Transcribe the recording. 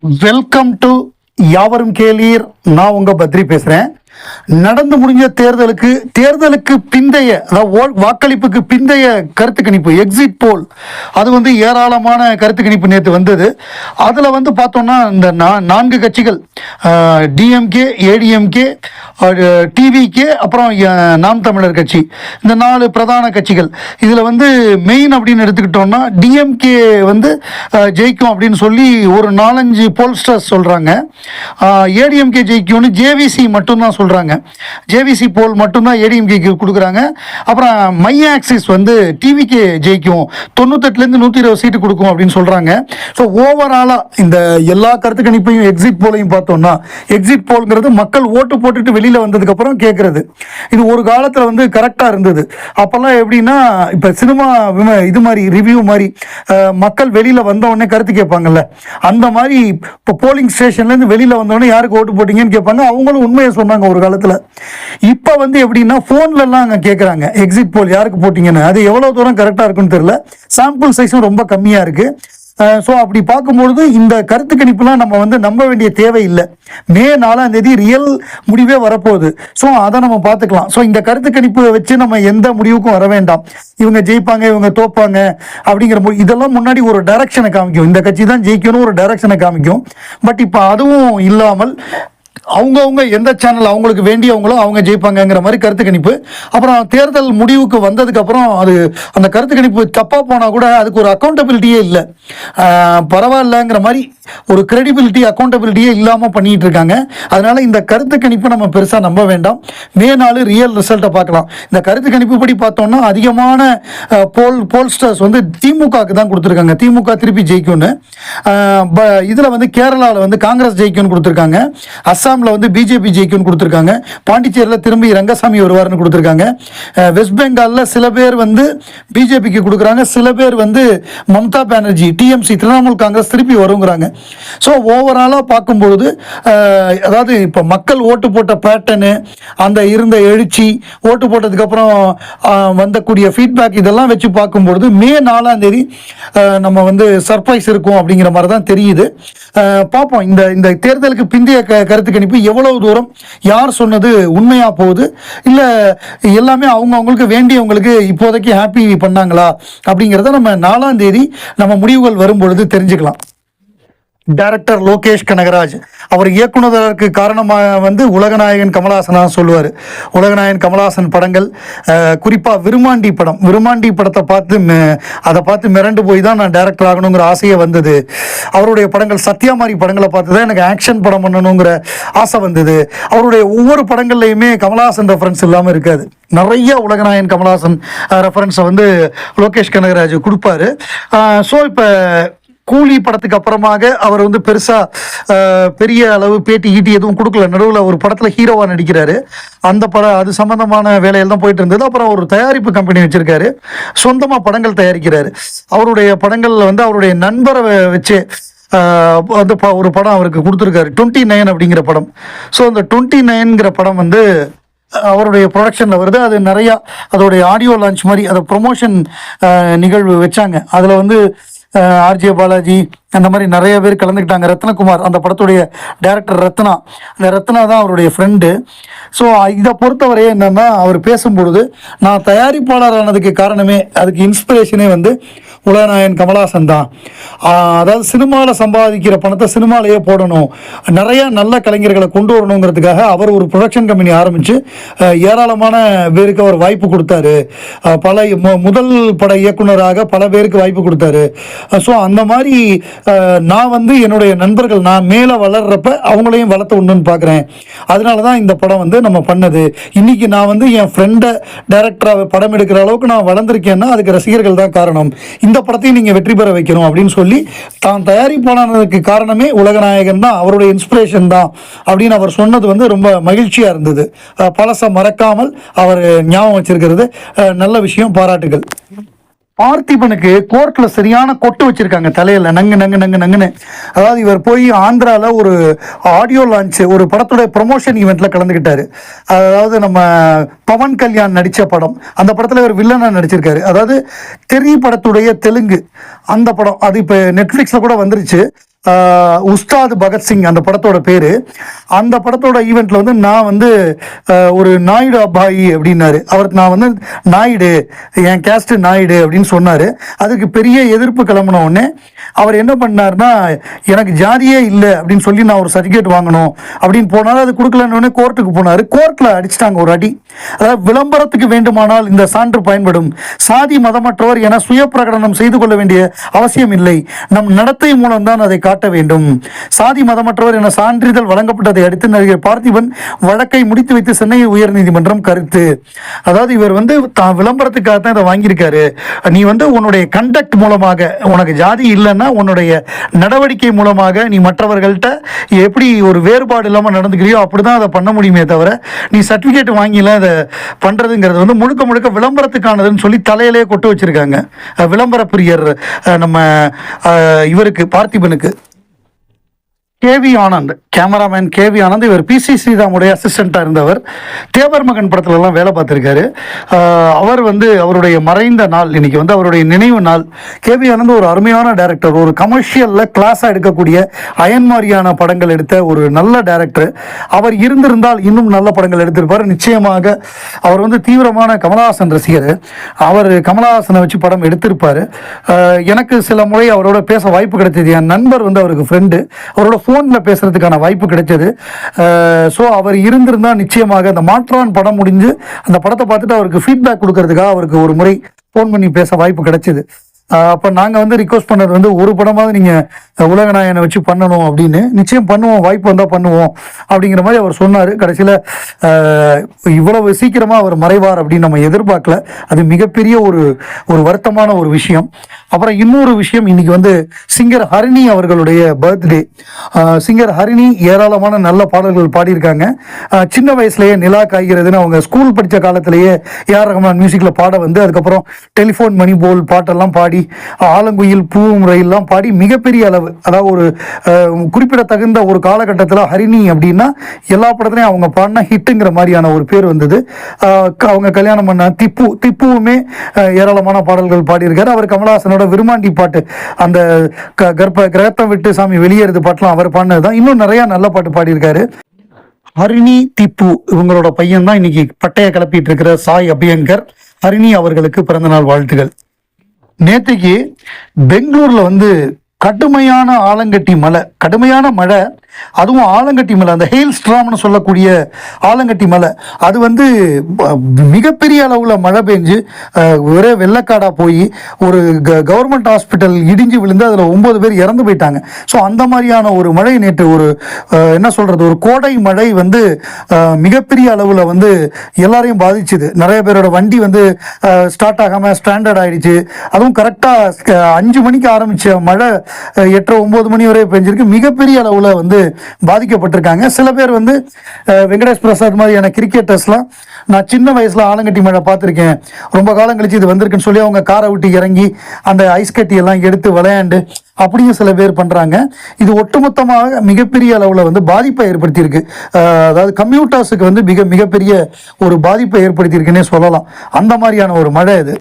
Welcome to யாவரும் கேளீர். நான் உங்க பத்ரி பேசுறேன். நடந்து முடிஞ்ச தேர்தலுக்கு பிந்தைய வாக்களிப்புக்கு பிந்தைய கருத்து கணிப்பு எக்ஸிட் போல் அது ஏராளமான கருத்து கணிப்பு நேற்று வந்தது. அதில் பார்த்தோம்னா இந்த 4 கட்சிகள் டிஎம்கே, ஏடிஎம்கே, டிவிகே, அப்புறம் நாம் தமிழர் கட்சி, இந்த 4 பிரதான கட்சிகள் இதில் மெயின் அப்படின்னு எடுத்துக்கிட்டோம்னா டிஎம்கே ஜெயிக்கும் அப்படின்னு சொல்லி ஒரு 4-5 போல்ஸ்டர்ஸ் சொல்கிறாங்க. ஏடிஎம்கே ஜெயிக்கும்னு ஜேவிசி மட்டும்தான் சொல்கிறாங்க. ஜேவிசி போல் மட்டும்தான் ஏடிஎம்கேக்கு கொடுக்குறாங்க. அப்புறம் மை ஆக்சிஸ் டிவிகே ஜெயிக்கும், 98லேருந்து 120 சீட்டு கொடுக்கும் அப்படின்னு சொல்கிறாங்க. ஸோ ஓவராலாக இந்த எல்லா கருத்து கணிப்பையும் எக்ஸிட் போலையும் பார்த்தோம்னா, எக்ஸிட் போல்ங்கிறது மக்கள் ஓட்டு போட்டுட்டு வெளியில் வந்ததுக்கப்புறம் கேட்குறது. இது ஒரு காலத்தில் கரெக்டாக இருந்தது. அப்போல்லாம் எப்படின்னா, இப்போ சினிமா இது மாதிரி ரிவ்யூ மாதிரி மக்கள் வெளியில் வந்தவுடனே கருத்து கேட்பாங்கல்ல, அந்த மாதிரி இப்போ போலிங் ஸ்டேஷன்லேருந்து வெளியில் வந்தோடனே யாருக்கு ஓட்டு போட்டிங்கன்னு கேட்பாங்க. அவங்களும் உண்மையை சொன்னாங்க ஒரு காலத்தில். இப்போ எப்படின்னா ஃபோன்லலாம் அங்கே கேட்குறாங்க எக்ஸிட் போல் யாருக்கு போட்டிங்கன்னு. அது எவ்வளோ தூரம் கரெக்டாக இருக்குன்னு தெரியல. சாம்பிள் சைஸும் ரொம்ப கம்மியாக இருக்குது. ஸோ அப்படி பார்க்கும்பொழுது இந்த கருத்து கணிப்புலாம் நம்ம நம்ப வேண்டிய தேவையில்லை. மே 4ஆம் தேதி ரியல் முடிவே வரப்போகுது. ஸோ அதை நம்ம பார்த்துக்கலாம். ஸோ இந்த கருத்து கணிப்பு வச்சு நம்ம எந்த முடிவுக்கும் வர வேண்டாம். இவங்க ஜெயிப்பாங்க, இவங்க தோப்பாங்க அப்படிங்கிற இதெல்லாம் முன்னாடி ஒரு டைரக்ஷனை காமிக்கும். இந்த கட்சி தான் ஜெயிக்கணும் ஒரு டைரக்ஷனை காமிக்கும். பட் இப்போ அதுவும் இல்லாமல் அவங்கவுங்க எந்த சேனல் அவங்களுக்கு வேண்டியவங்களோ அவங்க ஜெயிப்பாங்கங்கிற மாதிரி கருத்து கணிப்பு. அப்புறம் தேர்தல் முடிவுக்கு வந்ததுக்கப்புறம் அந்த கருத்து கணிப்பு தப்பாக போனால் கூட அதுக்கு ஒரு அக்கௌண்டபிலிட்டியே இல்லை, பரவாயில்லங்கிற மாதிரி ஒரு கிரெடிபிலிட்டி, அக்கௌண்டபிலிட்டியே இல்லாமல் பண்ணிகிட்டு இருக்காங்க. அதனால் இந்த கருத்து கணிப்பை நம்ம பெருசாக நம்ப வேண்டாம். மே 4 ரியல் ரிசல்ட்டை பார்க்கலாம். இந்த கருத்து கணிப்பு படி பார்த்தோம்னா அதிகமான போல்ஸ்டர்ஸ் திமுகவுக்கு தான் கொடுத்துருக்காங்க. திமுக திருப்பி ஜெயிக்கும்னு. இதில் கேரளாவில் காங்கிரஸ் ஜெயிக்கும்னு கொடுத்துருக்காங்க. அஸ்ஸாமில் பிஜேபி ஜெயிக்கும்னு கொடுத்துருக்காங்க. பாண்டிச்சேரியில் திரும்பி ரங்கசாமி வருவார்னு கொடுத்துருக்காங்க. வெஸ்ட் பெங்காலில் சில பேர் பிஜேபிக்கு கொடுக்குறாங்க, சில பேர் மம்தா பானர்ஜி டிஎம்சி திரிணாமுல் காங்கிரஸ் திருப்பி வருங்கிறாங்க. ஸோ ஓவராலாக பார்க்கும்பொழுது அதாவது இப்போ மக்கள் ஓட்டு போட்ட பேட்டர்னு, அந்த இருந்த எழுச்சி, ஓட்டு போட்டதுக்கப்புறம் வந்தக்கூடிய ஃபீட்பேக், இதெல்லாம் வச்சு பார்க்கும்பொழுது மே 4ஆம் தேதி நம்ம சர்ப்ரைஸ் இருக்கும் அப்படிங்கிற மாதிரி தான் தெரியுது. பார்ப்போம் இந்த தேர்தலுக்கு பிந்தைய கருத்து கணிப்பு எவ்வளவு தூரம் யார் சொன்னது உண்மையா போகுது, இல்லை எல்லாமே அவங்களுக்கு வேண்டியவங்களுக்கு இப்போதைக்கு ஹாப்பி பண்ணாங்களா அப்படிங்கிறத நம்ம 4ஆம் தேதி நம்ம முடிவுகள் வரும்பொழுது தெரிஞ்சுக்கலாம். டைரக்டர் லோகேஷ் கனகராஜ் அவர் இயக்குனருக்கு காரணமாக உலகநாயகன் கமலஹாசன் தான் சொல்லுவார். உலகநாயகன் கமலஹாசன் படங்கள், குறிப்பாக விருமாண்டி படத்தை பார்த்து மிரண்டு போய் தான் நான் டைரக்டர் ஆகணுங்கிற ஆசையே வந்தது. அவருடைய படங்கள் சத்யா மாதிரி படங்களை பார்த்து தான் எனக்கு ஆக்ஷன் படம் பண்ணணுங்கிற ஆசை வந்தது. அவருடைய ஒவ்வொரு படங்கள்லையுமே கமலஹாசன் ரெஃபரன்ஸ் இல்லாமல் இருக்காது. நிறைய உலகநாயகன் கமலஹாசன் ரெஃபரன்ஸை லோகேஷ் கனகராஜ் கொடுப்பாரு. ஸோ இப்போ கூலி படத்துக்கு அப்புறமாக அவர் பெரிய அளவு பேட்டி எதுவும் கொடுக்கல. நடுவில் ஒரு படத்தில் ஹீரோவாக நடிக்கிறாரு. அந்த படம் அது சம்பந்தமான வேலையில் தான் போயிட்டு இருந்தது. அப்புறம் ஒரு தயாரிப்பு கம்பெனி வச்சிருக்காரு, சொந்தமாக படங்கள் தயாரிக்கிறாரு. அவருடைய படங்களில் அவருடைய நண்பரை வச்சு ஒரு படம் அவருக்கு கொடுத்துருக்காரு, 29 அப்படிங்கிற படம். ஸோ அந்த 29ங்கிற படம் அவருடைய ப்ரொடக்ஷனில் வருது. அது நிறையா அதோடைய ஆடியோ லான்ச் மாதிரி அதை ப்ரொமோஷன் நிகழ்வு வச்சாங்க. அதில் ஆர்ஜே பாலாஜி அந்த மாதிரி நிறைய பேர் கலந்துக்கிட்டாங்க. ரத்னகுமார் அந்த படத்துடைய டைரக்டர் ரத்னா தான் அவருடைய ஃப்ரெண்டு. ஸோ இதை பொறுத்தவரையே என்னென்னா, அவர் பேசும்பொழுது நான் தயாரிப்பாளர் ஆனதுக்கு காரணமே, அதுக்கு இன்ஸ்பிரேஷனே உலகநாயகன் கமலஹாசன் தான். அதாவது சினிமாவில் சம்பாதிக்கிற பணத்தை சினிமாலேயே போடணும், நிறைய நல்ல கலைஞர்களை கொண்டு வரணுங்கிறதுக்காக அவர் ஒரு ப்ரொடக்ஷன் கம்பெனி ஆரம்பித்து ஏராளமான பேருக்கு அவர் வாய்ப்பு கொடுத்தாரு. முதல் பட இயக்குனராக பல பேருக்கு வாய்ப்பு கொடுத்தாரு. ஸோ அந்த மாதிரி நான் என்னுடைய நண்பர்கள் நான் மேலே வளர்றப்ப அவங்களையும் வளர்த்து உண்டுன்னு பார்க்குறேன். அதனால தான் இந்த படம் நம்ம பண்ணது. இன்னைக்கு நான் என் ஃப்ரெண்டை டைரக்டராக படம் எடுக்கிற அளவுக்கு நான் வளர்ந்துருக்கேன்னா அதுக்கு ரசிகர்கள் தான் காரணம். இந்த படத்தையும் நீங்கள் வெற்றி பெற வைக்கணும் அப்படின்னு சொல்லி தான் தயாரிப்பாளருக்கு காரணமே உலகநாயகன் தான், அவருடைய இன்ஸ்பிரேஷன் தான் அப்படின்னு அவர் சொன்னது ரொம்ப மகிழ்ச்சியாக இருந்தது. பழசை மறக்காமல் அவர் ஞாபகம் வச்சிருக்கிறது நல்ல விஷயம், பாராட்டுகள். பார்த்திபனுக்கு கோர்ட்ல சரியான கொட்டு வச்சிருக்காங்க தலையில, நங்கு நங்கு நங்கு நங்குன்னு. அதாவது இவர் போய் ஆந்திரால ஒரு ஆடியோ லான்ச், ஒரு படத்துடைய ப்ரொமோஷன் ஈவெண்ட்ல கலந்துக்கிட்டாரு. அதாவது நம்ம பவன் கல்யாண் நடிச்ச படம், அந்த படத்துல இவர் வில்லனா நடிச்சிருக்காரு. அதாவது தெரி படத்துடைய தெலுங்கு அந்த படம், அது இப்ப நெட்ஃபிளிக்ஸ்ல கூட வந்துருச்சு. உஸ்தாத் பகத்சிங் அந்த படத்தோட பேர். அந்த படத்தோட ஈவெண்ட்டில் வந்து நான் வந்து ஒரு நாயுடு அப்பாயி அப்படின்னாரு. அவருக்கு நான் வந்து நாயுடு, என் கேஸ்ட்டு நாயுடு அப்படின்னு சொன்னார். அதுக்கு பெரிய எதிர்ப்பு கிளம்பின உடனே அவர் என்ன பண்ணார்னா, எனக்கு ஜாதியே இல்லை அப்படின்னு சொல்லி நான் ஒரு சர்டிஃபிகேட் வாங்கணும் அப்படின்னு போனார். அது கொடுக்கலன்னு கோர்ட்டுக்கு போனார். கோர்ட்டில் அடிச்சிட்டாங்க ஒரு அடி. அதாவது விளம்பரத்துக்கு வேண்டுமானால் இந்த சான்று பயன்படும், சாதி மதமற்றவர் என சுய பிரகடனம் செய்து கொள்ள வேண்டிய அவசியம் இல்லை, நம் நடத்தை மூலம் தான் அதை காட்ட வேண்டும். சாதி மதமற்றவர் என சான்றிதழ் வழங்கப்பட்டதை அடுத்து நடிகர் பார்த்திபன் வழக்கை முடித்து வைத்து சென்னை உயர்நீதிமன்றம் கருத்து. அதாவது இவர் வந்து தான் விளம்பரத்துக்காக தான் இதை வாங்கியிருக்காரு. நீ வந்து உன்னுடைய கண்டக்ட் மூலமாக, உனக்கு ஜாதி இல்லைன்னா உன்னுடைய நடவடிக்கை மூலமாக நீ மற்றவர்கள்ட்ட எப்படி ஒரு வேறுபாடு இல்லாமல் நடந்துக்கிறியோ அப்படிதான் அதை பண்ண முடியுமே தவிர நீ சர்டிஃபிகேட் வாங்கிலாம் அதை பண்ணுறதுங்கிறது வந்து முழுக்க முழுக்க விளம்பரத்துக்கானதுன்னு சொல்லி தலையிலே கொட்டு வச்சிருக்காங்க விளம்பர பிரியர் நம்ம இவருக்கு பார்த்திபனுக்கு. கேவி ஆனந்த், கேமராமேன் கேவி ஆனந்த், இவர் பிசி ஸ்ரீராமுடைய அசிஸ்டண்ட்டாக இருந்தவர். தேவர் மகன் படத்துலலாம் வேலை பார்த்துருக்காரு. அவர் வந்து அவருடைய மறைந்த நாள் இன்னைக்கு வந்து அவருடைய நினைவு நாள். கேவி ஆனந்த் ஒரு அருமையான டைரக்டர், ஒரு கமர்ஷியலில் கிளாஸாக எடுக்கக்கூடிய அயன்மாரியான படங்கள் எடுத்த ஒரு நல்ல டைரக்டர். அவர் இருந்திருந்தால் இன்னும் நல்ல படங்கள் எடுத்திருப்பார் நிச்சயமாக. அவர் வந்து தீவிரமான கமலஹாசன் ரசிகர். அவர் கமலஹாசனை வச்சு படம் எடுத்திருப்பார். எனக்கு சில முறை அவரோட பேச வாய்ப்பு கிடைத்தது. என் நண்பர் வந்து அவருக்கு ஃப்ரெண்டு, அவரோட ஃபோனில் பேசுறதுக்கான வாய்ப்பு கிடைச்சது. ஸோ அவர் இருந்திருந்தால் நிச்சயமாக அந்த மாற்றான் படம் முடிஞ்சு அந்த படத்தை பார்த்துட்டு அவருக்கு ஃபீட்பேக் கொடுக்கறதுக்காக அவருக்கு ஒரு முறை ஃபோன் பண்ணி பேச வாய்ப்பு கிடைச்சது. அப்போ நாங்கள் வந்து ரிக்வஸ்ட் பண்ணது வந்து ஒரு படமாவது நீங்கள் உலகநாயகனை வச்சு பண்ணணும் அப்படின்னு. நிச்சயம் பண்ணுவோம், வாய்ப்பு வந்தால் பண்ணுவோம் அப்படிங்கிற மாதிரி அவர் சொன்னார். கடைசியில் இவ்வளவு சீக்கிரமாக அவர் மறைவார் அப்படின்னு நம்ம எதிர்பார்க்கல. அது மிகப்பெரிய ஒரு வருத்தமான ஒரு விஷயம். அப்புறம் இன்னொரு விஷயம், இன்னைக்கு வந்து சிங்கர் ஹரிணி அவர்களுடைய பர்த்டே. சிங்கர் ஹரிணி ஏராளமான நல்ல பாடல்கள் பாடியிருக்காங்க. சின்ன வயசுலேயே நிலா காய்கிறதுன்னு அவங்க ஸ்கூல் படித்த காலத்திலேயே ஏஆர் ரஹ்மான் மியூசிக்கில் பாட வந்து அதுக்கப்புறம் டெலிஃபோன் மணி போல் பாட்டெல்லாம் பாடி, ஆலங்குயில் பூவும் ரயிலெலாம் பாடி மிகப்பெரிய அளவு, அதாவது ஒரு குறிப்பிடத்தகுந்த ஒரு காலகட்டத்தில் ஹரிணி அப்படின்னா எல்லா படத்துலையும் அவங்க பாடினா ஹிட்டுங்கிற மாதிரியான ஒரு பேர் வந்தது. அவங்க கல்யாணம் பண்ண திப்புவுமே ஏராளமான பாடல்கள் பாடியிருக்காரு. அவர் கமலஹாசனோட விருமாண்டி பாட்டு, அந்த கிரகத்தை விட்டு சாமி வெளியேறது பாட்டெலாம் அவர் பாடினது தான். இன்னும் நிறைய நல்ல பாட்டு பாடியிருக்காரு. ஹரிணி திப்பு இவங்களோட பையன் தான் இன்னைக்கு பட்டைய கிளப்பிட்டு இருக்கிற சாய் அபியங்கர். ஹரிணி அவர்களுக்கு பிறந்தநாள் வாழ்த்துகள். நேற்றுக்கு பெங்களூர்ல வந்து கடுமையான ஆலங்கட்டி மழை, கடுமையான மழை, அதுவும் ஆலங்கட்டி மலை, அந்த ஹெயில் ஸ்ட்ராம்னு சொல்லக்கூடிய ஆலங்கட்டி மலை, அது வந்து மிகப்பெரிய அளவில் மழை பெஞ்சு ஒரே வெள்ளக்காடாக போய் ஒரு கவர்மெண்ட் ஹாஸ்பிட்டல் இடிஞ்சு விழுந்து அதில் 9 பேர் இறந்து போயிட்டாங்க. ஸோ அந்த மாதிரியான ஒரு மழை நேற்று ஒரு என்ன சொல்கிறது, ஒரு கோடை மழை வந்து மிகப்பெரிய அளவில் வந்து எல்லாரையும் பாதிச்சுது. நிறைய பேரோட வண்டி வந்து ஸ்டார்ட் ஆகாமல் ஸ்டாண்டர்ட் ஆகிடுச்சு. அதுவும் கரெக்டாக 5 மணிக்கு ஆரம்பித்த மழை 8-9 மணி வரை பெஞ்சிருக்கு. மிகப்பெரிய அளவில் வந்து பாதிக்கப்பட்டிருக்காங்க. சில பேர் வந்து வெங்கடேஷ் பிரசாத் மாதிரியான கிரிக்கெட்டர்ஸ்லாம், நான் சின்ன வயசுல ஆலங்கட்டி மழை பார்த்துருக்கேன், ரொம்ப காலம் கழிச்சு இது வந்திருக்குன்னு சொல்லி அவங்க காரை விட்டு இறங்கி அந்த ஐஸ் கட்டி எல்லாம் எடுத்து விளையாண்டு அப்படியும் சில பேர் பண்றாங்க. இது ஒட்டுமொத்தமாக மிகப்பெரிய அளவில் வந்து பாதிப்பை ஏற்படுத்தியிருக்கு. அதாவது கம்யூட்டர்ஸுக்கு வந்து மிகப்பெரிய ஒரு பாதிப்பை ஏற்படுத்தியிருக்குன்னே சொல்லலாம். அந்த மாதிரியான ஒரு மழை இது.